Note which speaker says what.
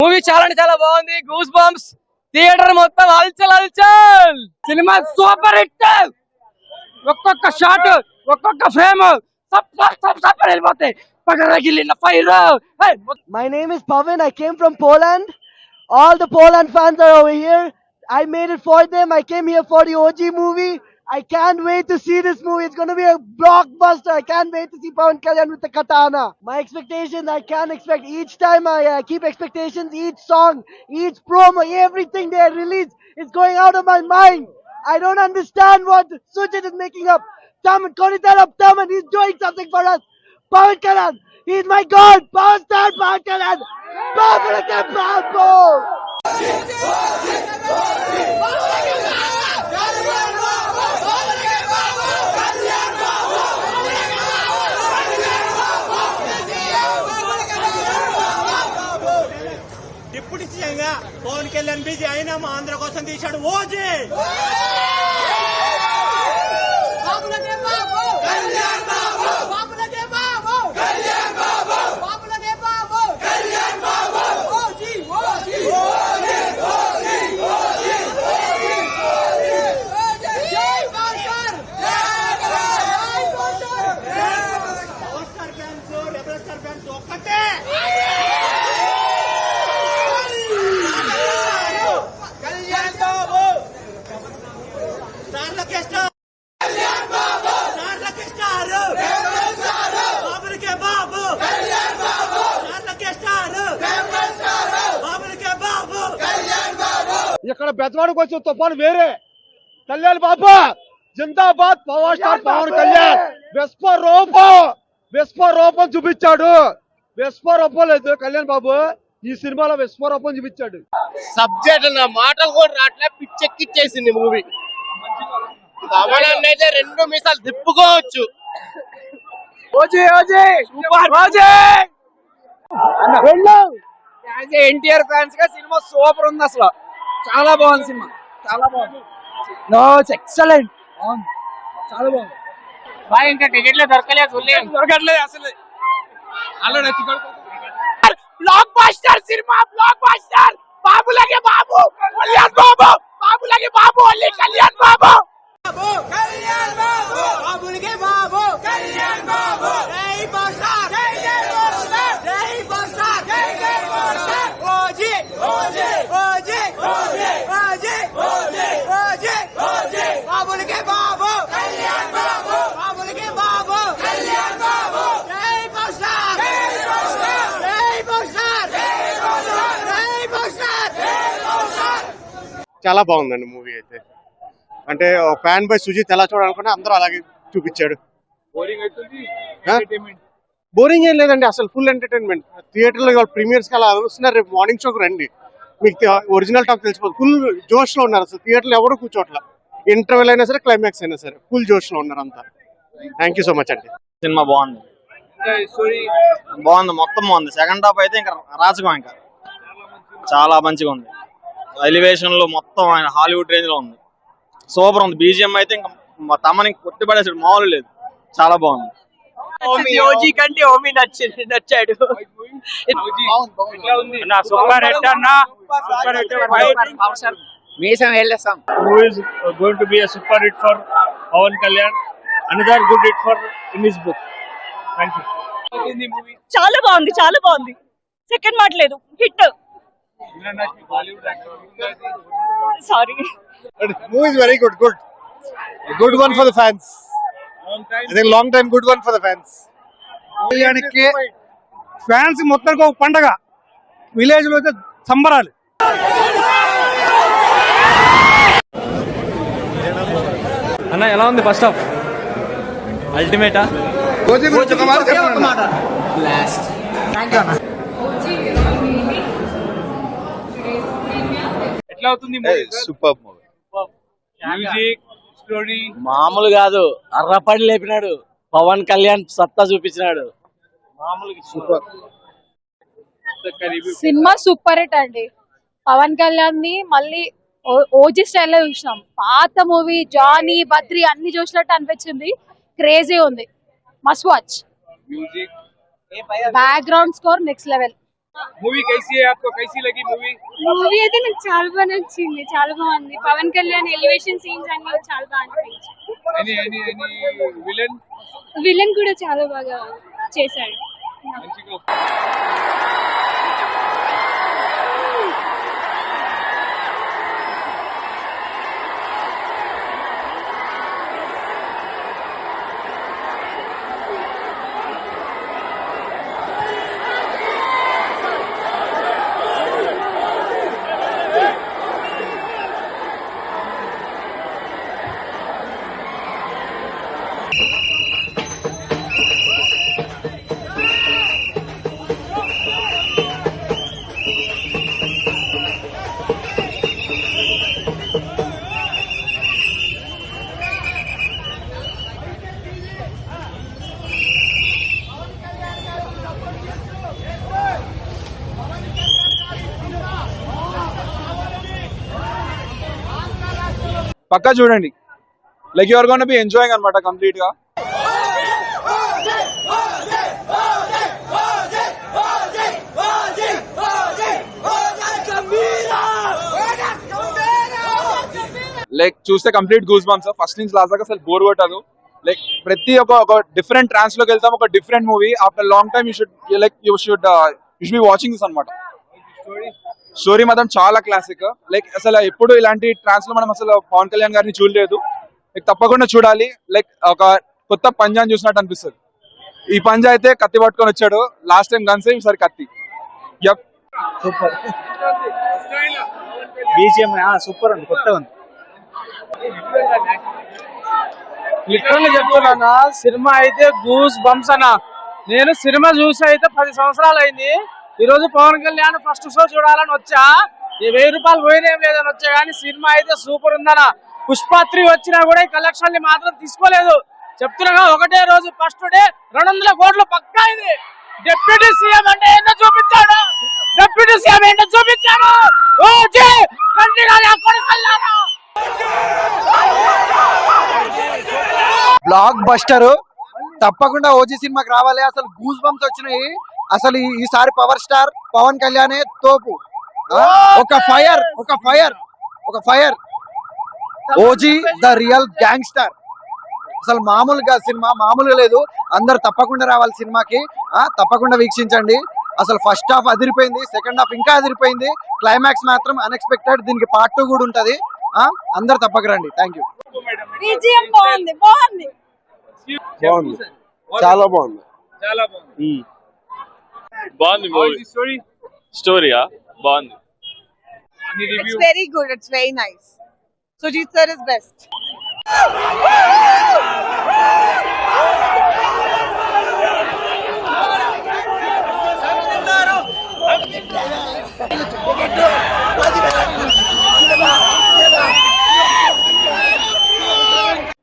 Speaker 1: Movie చాలా బాగుంది. Goose bumps theatre మొత్తం హల్చల్. Cinema super hit. ఒక్కొక్క షాట్ ఒక్కొక్క ఫ్రేమ్ సూపర్ వెళ్ళిపోతాయి.
Speaker 2: My name is Pavan. I came from Poland. All the Poland fans are over here. I made it for them. I came here for the OG movie. I can't wait to see this movie. It's going to be a blockbuster. I can't wait to see Pawan Kalyan with the katana. My expectations, I can't expect. Each time I keep expectations. Each song, each promo, everything they release is going out of my mind. I don't understand what Sujit is making up. Taman, Konitarap Taman, he's doing something for us. Pawan Kalyan, he's my God. Power star Pawan Kalyan. Bravo!
Speaker 3: Deputy సీఎంగా Pawan Kalyan busy అయినా మా ఆంధ్ర కోసం తీశాడు OG. ఒక్కటే
Speaker 4: ఇక్కడ బెజవాడకు వచ్చిన తుఫాను వేరే. కళ్యాణ్ బాబు జిందాబాద్. పవర్ స్టార్ పవన్ కళ్యాణ్ విశ్వరూపం చూపించాడు. విశ్వరూపం లేదు కళ్యాణ్ బాబు ఈ సినిమాలో విశ్వరూపం చూపించాడు.
Speaker 5: సబ్జెక్ట్ నా మాటలు కూడా రాట్లే, పిచ్చెక్కిచ్చేసింది మూవీ. అయితే 2 మీసాలు తిప్పుకోవచ్చు.
Speaker 1: ఎన్టీఆర్ ఫ్యాన్స్ గా సినిమా సూపర్ ఉంది. అసలు చాలా బాగుంది సినిమా. చాలా బాగుంది. ఎక్సలెంట్. చాలా బాగుంది.
Speaker 5: ఇంకా టికెట్లు
Speaker 1: దొరకట్లేదు అసలు.
Speaker 5: Blockbuster cinema, blockbuster. బాబులకే బాబు, కళ్యాణ్ బాబు. బాబులకే బాబు, ఓన్లీ కళ్యాణ్ బాబు.
Speaker 3: బాబులకే బాబు కళ్యాణ్ బాబు. జై బస్టర్, జై బస్టర్, జై బస్టర్, జై buster. OG OG OG OG OG OG OG OG. బాబులకే బాబు కళ్యాణ్ బాబు. బాబులకే బాబు కళ్యాణ్ బాబు. జై బస్టర్, జై బస్టర్, జై బస్టర్, జై బస్టర్, జై బస్టర్, జై బస్టర్.
Speaker 6: చాలా బాగుందండి మూవీ అయితే. అంటే ఫ్యాన్ బై సుజిత్ ఎలా చూడాలనుకున్నా అందరూ అలాగే చూపించాడు. బోరింగ్ ఏం లేదండి, అసలు ఫుల్ ఎంటర్టైన్మెంట్. థియేటర్ లో ప్రీమియర్స్ కి అలా వస్తున్నారు. రేపు మార్నింగ్ షోకి రండి, మీకు ఒరిజినల్ టాక్ తెలిసిపోతుంది. ఫుల్ జోష్ లో ఉన్నారు. అసలు థియేటర్ లో ఎవరు కూర్చోట్ల. ఇంటర్వెల్ అయినా సరే, క్లైమాక్స్ అయినా సరే ఫుల్ జోష్ లో ఉన్నారు అంతా. థ్యాంక్ యూ సో మచ్ అండి.
Speaker 7: సినిమా బాగుంది, మొత్తం బాగుంది. సెకండ్ హాఫ్ అయితే ఇంకా రాజకం, ఇంకా చాలా మంచిగా ఉంది. ఎలివేషన్ లో మొత్తం ఆయన హాలీవుడ్ రేంజ్ లో ఉంది. సూపర్ ఉంది. బీజిఎం అయితే ఇంకా తమని కొట్టిపడేసాడు, మామూలు లేదు. చాలా బాగుంది.
Speaker 1: ఓజీ కంటే ఓమీ నచ్చాడు.
Speaker 7: సూపర్ హిట్ అన్న, సూపర్ హిట్.
Speaker 1: మీసం వెళ్ళేస్తాం.
Speaker 7: Movie is going to be a super hit for Pawan Kalyan. Another good hit for in his book. Thank you.
Speaker 8: చాలా బాగుంది. సెకండ్ మాట లేదు, hit. Sorry.
Speaker 6: Movie is very good. Good one for the fans. I think long time good one for the fans.
Speaker 4: కళ్యాణ్కి fans మొత్తానికి ఒక పండగ. Village లో అయితే సంబరాలు.
Speaker 7: అన్న ఎలా ఉంది ఫస్ట్ హాఫ్? అల్టిమేటా?
Speaker 1: ఎట్లా అవుతుంది?
Speaker 6: Super movie.
Speaker 1: మ్యూజిక్, స్టోరీ
Speaker 7: మామూలు కాదు, అర్రపడి లేపినాడు. పవన్ కళ్యాణ్ సత్తా చూపించినాడు.
Speaker 6: సూపర్
Speaker 8: సినిమా సూపర్ హిట్ అండి. పవన్ కళ్యాణ్ ని మళ్ళీ ఓజీ స్టైల్లో చూసినాం. పాత మూవీ జానీ, బద్రి అన్ని చూసినట్టు అనిపించింది. క్రేజీ ఉంది. Must watch.
Speaker 1: Music,
Speaker 8: background score next level.
Speaker 1: Movie कैसी है आपको, कैसी लगी मूवी?
Speaker 8: మూవీ అయితే నాకు చాలా బాగా నచ్చింది, చాలా బాగుంది. పవన్ కళ్యాణ్ ఎలివేషన్ సీన్స్ అన్ని చాలా బాగా అనిపించాయి.
Speaker 1: ఎనీ విలన్
Speaker 8: విలన్ కూడా చాలా బాగా చేశాడు.
Speaker 1: మంచిగా
Speaker 9: పక్కా చూడండి. Like you're gonna be enjoying అనమాట కంప్లీట్ గా. లైక్ చూస్తే కంప్లీట్ గూస్ బంప్స్ ఫస్ట్ నుంచి లాస్ట్ దాకా అసలు బోర్ కొట్టదు. లైక్ ప్రతి ఒక డిఫరెంట్ ట్రాన్స్ లోకి వెళ్తాం, ఒక different movie. After long time you should be watching this అనమాట. స్టోరీ మాత్రం చాలా క్లాసిక్. లైక్ అసలు ఎప్పుడు ఇలాంటి ట్రాన్స్ లో మనం అసలు పవన్ కళ్యాణ్ గారిని చూడలేదు. లైక్ తప్పకుండా చూడాలి. లైక్ ఒక కొత్త పంజాని చూసినట్టు అనిపిస్తుంది. ఈ పంజా అయితే కత్తి పట్టుకొని వచ్చాడు, లాస్ట్ టైం గన్స్ ఈసారి కత్తి. Yup
Speaker 6: super. బీజిఎం సూపర్ ఉంది, కొత్త ఉంది.
Speaker 1: లిటరల్లీ చెప్తున్నా, సినిమా అయితే గూస్ బంప్స్ అన్న. నేను సినిమా చూసి అయితే 10 సంవత్సరాలు అయింది. ఈ రోజు పవన్ కళ్యాణ్ ఫస్ట్ షో చూడాలని వచ్చా. 1000 రూపాయలు పోయినేం లేదని వచ్చా, కానీ సినిమా అయితే సూపర్ ఉందన్న. పుష్ప 3 వచ్చినా కూడా ఈ కలెక్షన్ ని మాత్రం తీసుకోలేదు. చెప్తున్నా ఒకటే రోజు ఫస్ట్ డే 200 కోట్లు పక్కా. ఇది డిప్యూటీ సీఎం అంటే ఏంటో చూపించాడు. డిప్యూటీ సీఎం ఏంటో చూపించాడు.
Speaker 2: బ్లాక్ బస్టర్ తప్పకుండా ఓజీ సినిమాకి రావాలి. అసలు గూస్ బంప్స్ వచ్చినాయి. అసలు ఈసారి పవర్ స్టార్ పవన్ కళ్యాణ్ తోపు. ఒక fire OG the real gangster. అసలు మామూలుగా సినిమా మామూలుగా లేదు. అందరు తప్పకుండా రావాలి సినిమాకి. తప్పకుండా వీక్షించండి. అసలు ఫస్ట్ హాఫ్ అదిరిపోయింది, సెకండ్ హాఫ్ ఇంకా అదిరిపోయింది. క్లైమాక్స్ మాత్రం అన్ఎక్స్పెక్టెడ్. దీనికి పార్ట్ 2 కూడా ఉంటది. అందరు తప్పక రండి. Thank you.
Speaker 6: చాలా బాగుంది.
Speaker 7: బాగుంది మూవీ. స్టోరీయా బాగుంది.
Speaker 3: It's very good. It's very nice. Sujit sir is best.